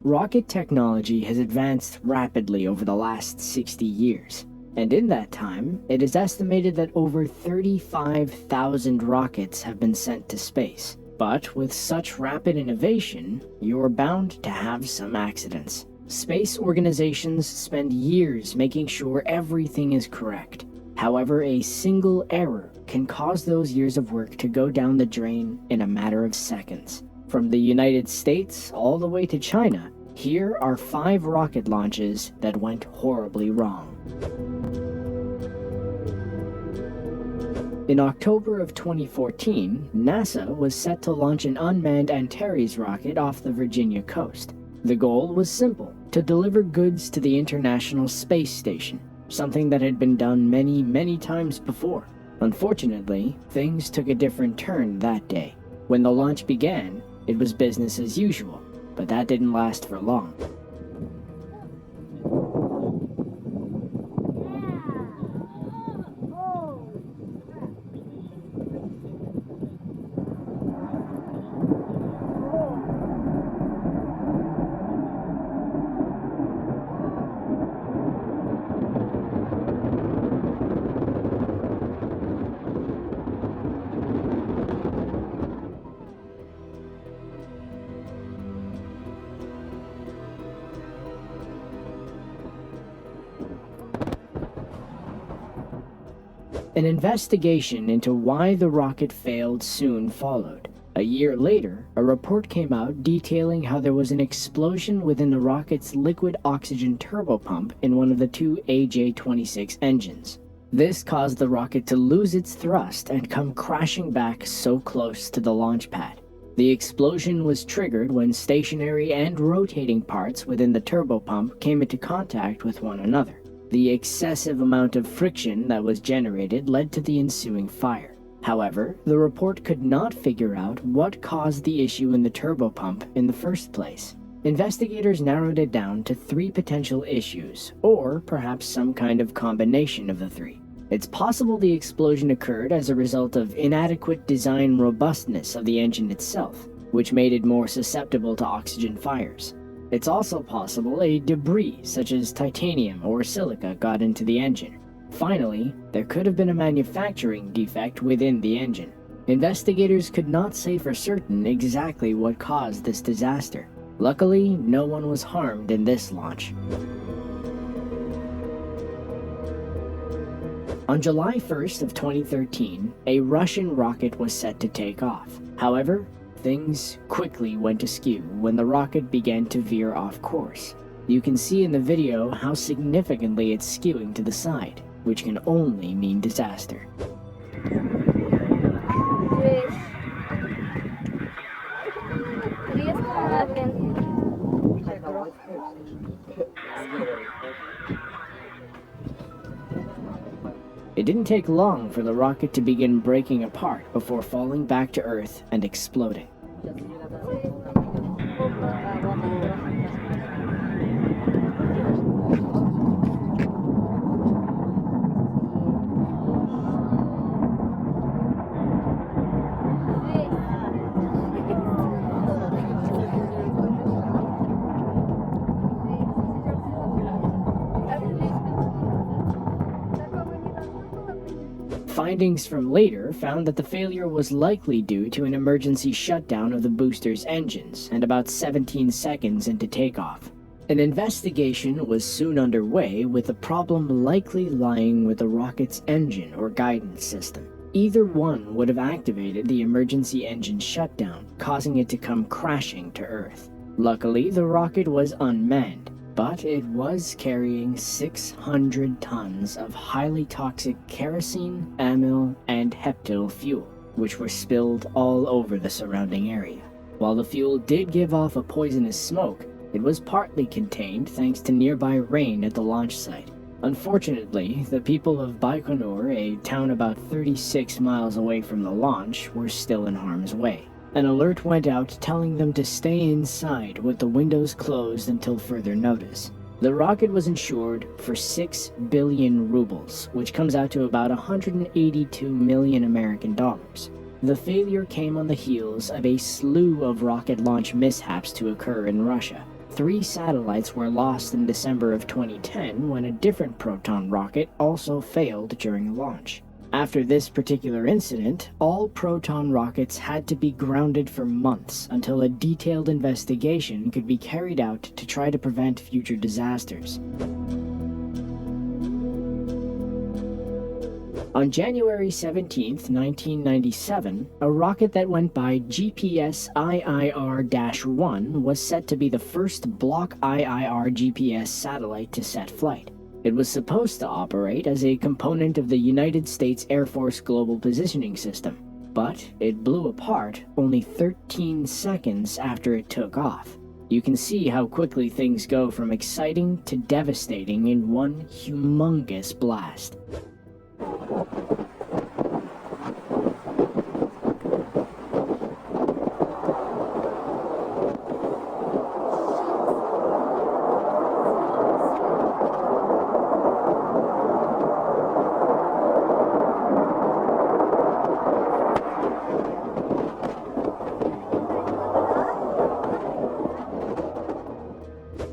Rocket technology has advanced rapidly over the last 60 years, and in that time, it is estimated that over 35,000 rockets have been sent to space. But with such rapid innovation, you're bound to have some accidents. Space organizations spend years making sure everything is correct. However, a single error can cause those years of work to go down the drain in a matter of seconds. From the United States all the way to China, here are 5 rocket launches that went horribly wrong. In October of 2014, NASA was set to launch an unmanned Antares rocket off the Virginia coast. The goal was simple: to deliver goods to the International Space Station, something that had been done many times before. Unfortunately, things took a different turn that day. When the launch began, it was business as usual, but that didn't last for long. An investigation into why the rocket failed soon followed. A year later, a report came out detailing how there was an explosion within the rocket's liquid oxygen turbopump in one of the 2 AJ-26 engines. This caused the rocket to lose its thrust and come crashing back so close to the launch pad. The explosion was triggered when stationary and rotating parts within the turbopump came into contact with one another. The excessive amount of friction that was generated led to the ensuing fire. However, the report could not figure out what caused the issue in the turbopump in the first place. Investigators narrowed it down to 3 potential issues, or perhaps some kind of combination of the 3. It's possible the explosion occurred as a result of inadequate design robustness of the engine itself, which made it more susceptible to oxygen fires. It's also possible a debris such as titanium or silica got into the engine. Finally, there could have been a manufacturing defect within the engine. Investigators could not say for certain exactly what caused this disaster. Luckily, no one was harmed in this launch. On July 1st of 2013, a Russian rocket was set to take off. However, things quickly went askew when the rocket began to veer off course. You can see in the video how significantly it's skewing to the side, which can only mean disaster. It didn't take long for the rocket to begin breaking apart before falling back to Earth and exploding. Findings from later found that the failure was likely due to an emergency shutdown of the booster's engines and about 17 seconds into takeoff. An investigation was soon underway, with the problem likely lying with the rocket's engine or guidance system. Either one would have activated the emergency engine shutdown, causing it to come crashing to Earth. Luckily, the rocket was unmanned, but it was carrying 600 tons of highly toxic kerosene, amyl, and heptyl fuel, which were spilled all over the surrounding area. While the fuel did give off a poisonous smoke, it was partly contained thanks to nearby rain at the launch site. Unfortunately, the people of Baikonur, a town about 36 miles away from the launch, were still in harm's way. An alert went out telling them to stay inside with the windows closed until further notice. The rocket was insured for 6 billion rubles, which comes out to about 182 million American dollars. The failure came on the heels of a slew of rocket launch mishaps to occur in Russia. 3 satellites were lost in December of 2010 when a different Proton rocket also failed during launch. After this particular incident, all Proton rockets had to be grounded for months until a detailed investigation could be carried out to try to prevent future disasters. On January 17, 1997, a rocket that went by GPS IIR-1 was set to be the first Block IIR GPS satellite to set flight. It was supposed to operate as a component of the United States Air Force Global Positioning System, but it blew apart only 13 seconds after it took off. You can see how quickly things go from exciting to devastating in one humongous blast.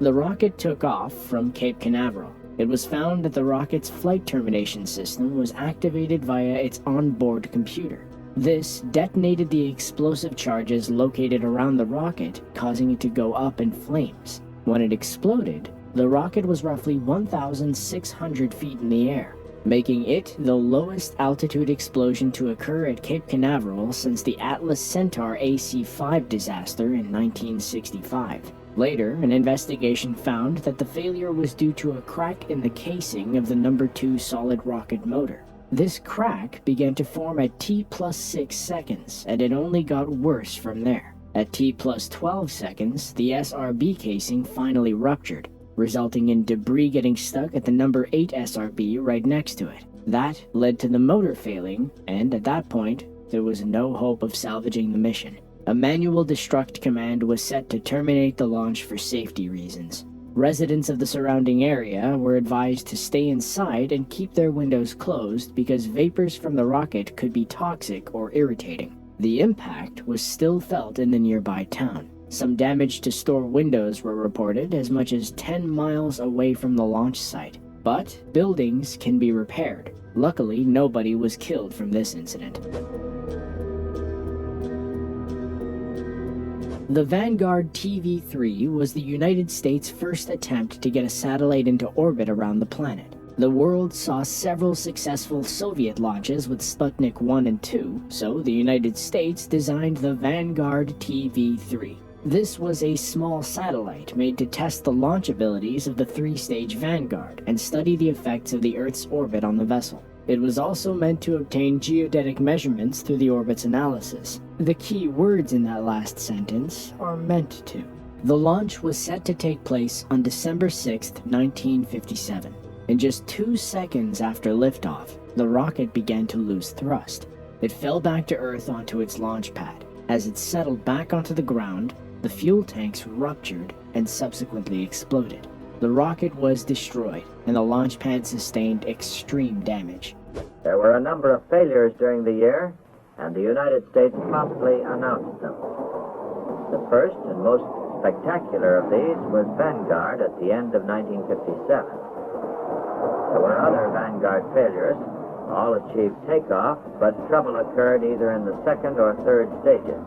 The rocket took off from Cape Canaveral. It was found that the rocket's flight termination system was activated via its onboard computer. This detonated the explosive charges located around the rocket, causing it to go up in flames. When it exploded, the rocket was roughly 1,600 feet in the air, making it the lowest altitude explosion to occur at Cape Canaveral since the Atlas Centaur AC-5 disaster in 1965. Later, an investigation found that the failure was due to a crack in the casing of the number 2 solid rocket motor. This crack began to form at T+6 seconds, and it only got worse from there. At T+12 seconds, the SRB casing finally ruptured, resulting in debris getting stuck at the number 8 SRB right next to it. That led to the motor failing, and at that point, there was no hope of salvaging the mission. A manual destruct command was set to terminate the launch for safety reasons. Residents of the surrounding area were advised to stay inside and keep their windows closed because vapors from the rocket could be toxic or irritating. The impact was still felt in the nearby town. Some damage to store windows were reported as much as 10 miles away from the launch site, but buildings can be repaired. Luckily, nobody was killed from this incident. The Vanguard TV-3 was the United States' first attempt to get a satellite into orbit around the planet. The world saw several successful Soviet launches with Sputnik 1 and 2, so the United States designed the Vanguard TV-3. This was a small satellite made to test the launch abilities of the 3-stage Vanguard and study the effects of the Earth's orbit on the vessel. It was also meant to obtain geodetic measurements through the orbit's analysis. The key words in that last sentence are meant to. The launch was set to take place on December 6, 1957. In just 2 seconds after liftoff, the rocket began to lose thrust. It fell back to Earth onto its launch pad. As it settled back onto the ground, the fuel tanks ruptured and subsequently exploded. The rocket was destroyed, and the launch pad sustained extreme damage. There were a number of failures during the year, and the United States promptly announced them. The first and most spectacular of these was Vanguard at the end of 1957. There were other Vanguard failures. All achieved takeoff, but trouble occurred either in the second or third stages.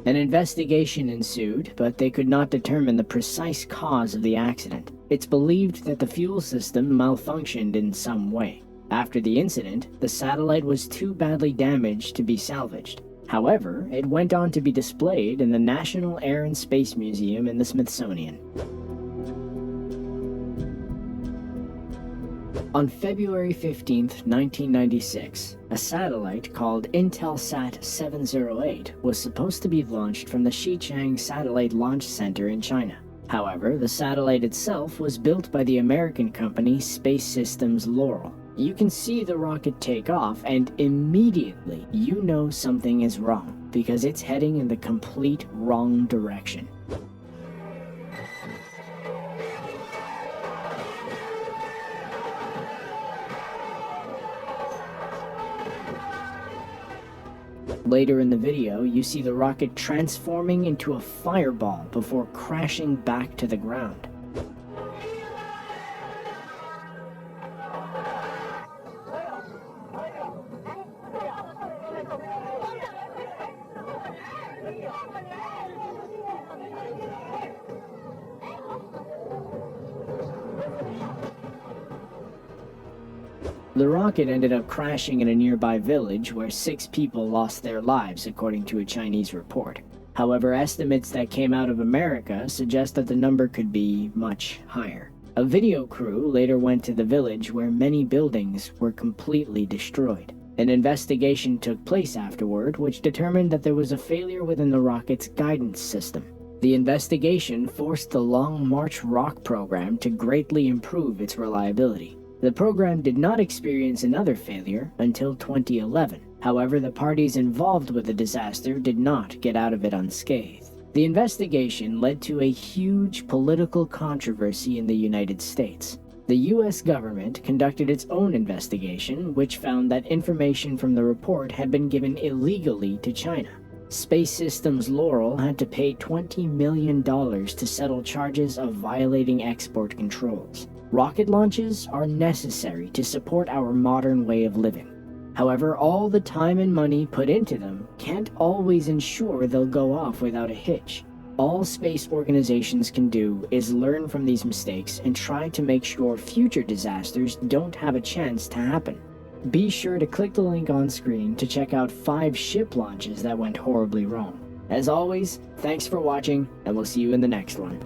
An investigation ensued, but they could not determine the precise cause of the accident. It's believed that the fuel system malfunctioned in some way. After the incident, the satellite was too badly damaged to be salvaged. However, it went on to be displayed in the National Air and Space Museum in the Smithsonian. On February 15, 1996, a satellite called Intelsat 708 was supposed to be launched from the Xichang Satellite Launch Center in China. However, the satellite itself was built by the American company Space Systems Laurel. You can see the rocket take off, and immediately you know something is wrong, because it's heading in the complete wrong direction. Later in the video, you see the rocket transforming into a fireball before crashing back to the ground. The rocket ended up crashing in a nearby village where 6 people lost their lives, according to a Chinese report. However, estimates that came out of America suggest that the number could be much higher. A video crew later went to the village where many buildings were completely destroyed. An investigation took place afterward, which determined that there was a failure within the rocket's guidance system. The investigation forced the Long March rock program to greatly improve its reliability. The program did not experience another failure until 2011. However, the parties involved with the disaster did not get out of it unscathed. The investigation led to a huge political controversy in the United States. The US government conducted its own investigation, which found that information from the report had been given illegally to China. Space Systems Laurel had to pay $20 million to settle charges of violating export controls. Rocket launches are necessary to support our modern way of living. However, all the time and money put into them can't always ensure they'll go off without a hitch. All space organizations can do is learn from these mistakes and try to make sure future disasters don't have a chance to happen. Be sure to click the link on screen to check out 5 ship launches that went horribly wrong. As always, thanks for watching, and we'll see you in the next one.